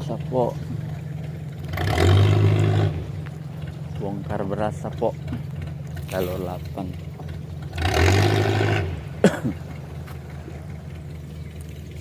sapo, bongkar beras sapo kalau 8.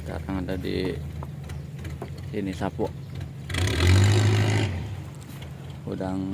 Sekarang ada di sini sapo, gudang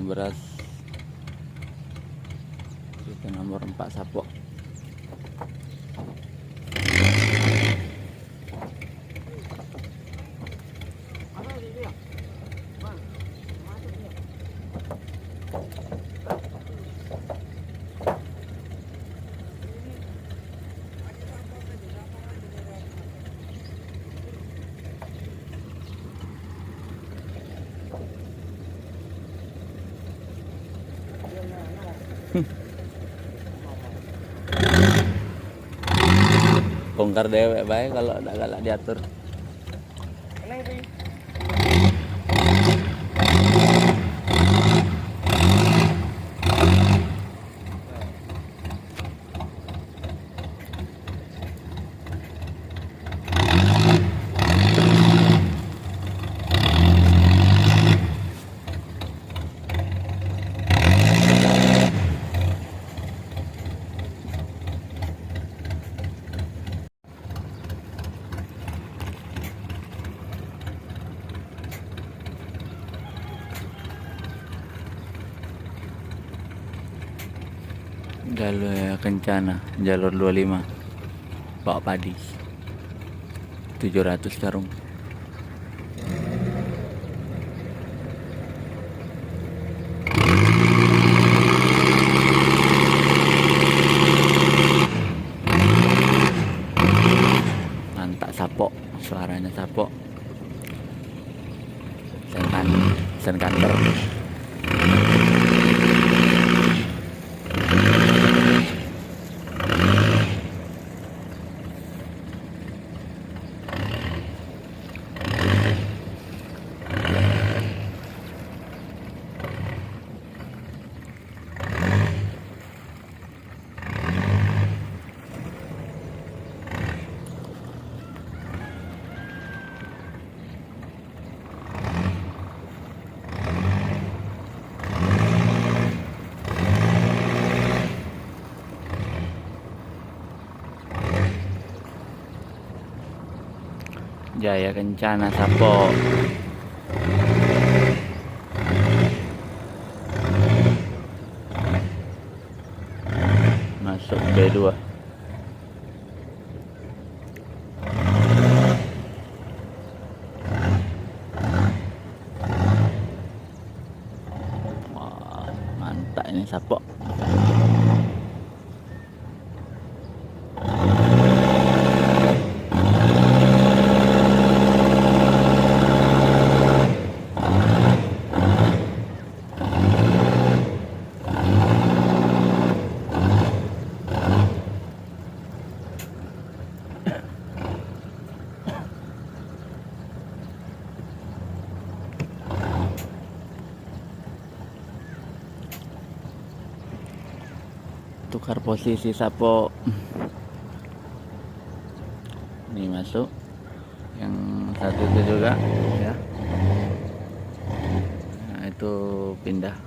beras itu nomor 4 sapo. Bongkar dewek baik kalau udah galak diatur. Jalur Kencana, jalur 25, bawa padi 700 karung. Mantap sapo, suaranya sapo. Sen kantor. Jaya Kencana sapo. Masuk B2. Wah, mantap ini sapo. Tukar posisi sapo. Ini masuk, yang satu itu juga ya. Nah, itu pindah.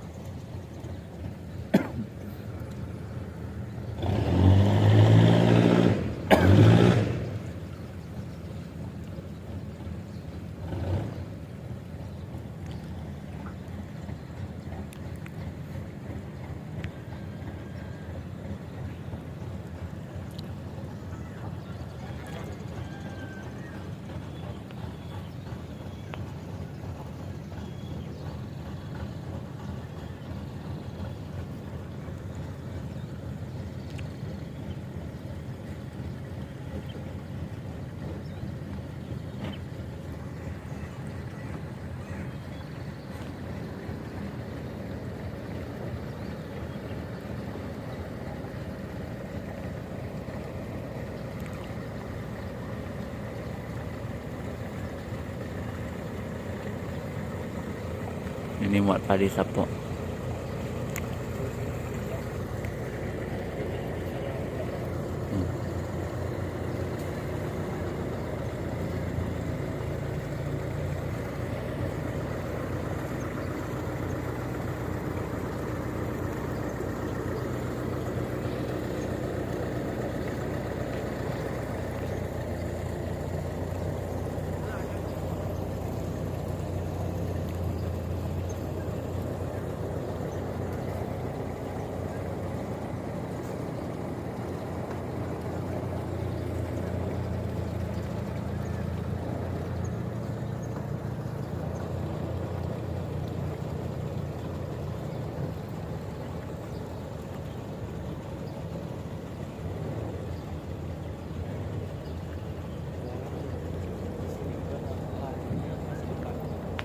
Ini muat padi sapo.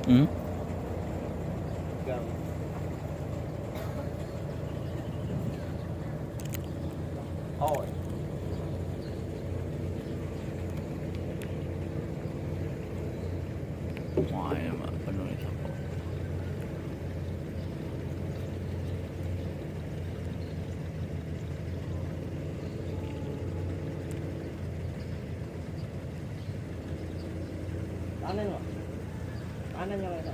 Hmm? Gang. Oh. Wah, ya Mbak, penuh itu kok. Kanan Pak. Kanan yang ada.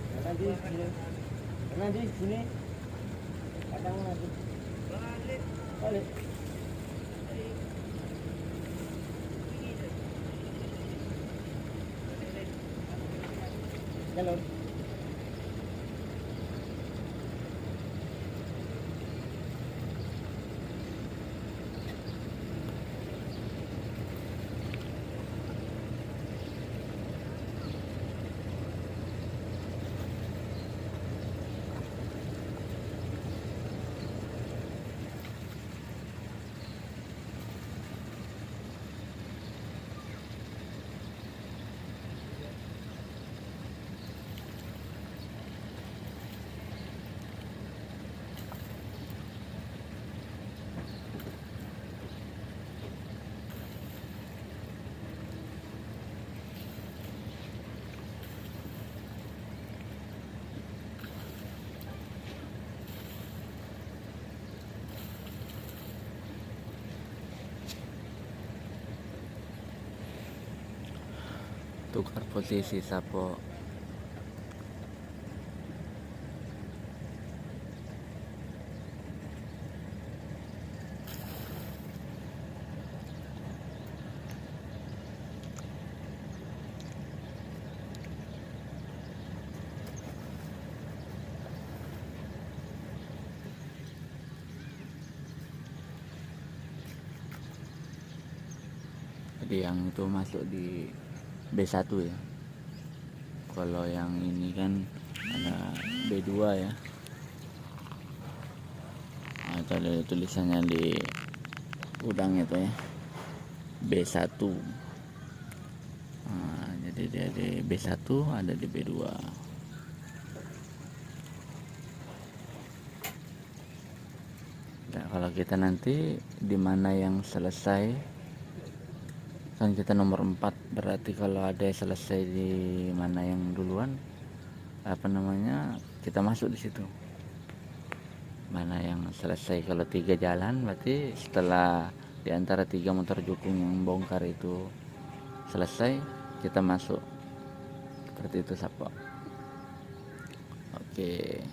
Kanan di sini. Kanan di sini. Kadang nanti. Balik. Balik. Jalur. Tukar posisi sapo. Jadi yang itu masuk di B1 ya. Kalau yang ini kan ada B2 ya. Nah, itu ada tulisannya di udang itu ya, B1. Nah, jadi dia di B1, ada di B2. Nah, kalau kita nanti di mana yang selesai, kan kita nomor 4, berarti kalau ada yang selesai di mana yang duluan, kita masuk di situ. Mana yang selesai. Kalau 3 jalan, berarti setelah di antara 3 motor jukung yang bongkar itu selesai, kita masuk. Seperti itu Sapo. Oke.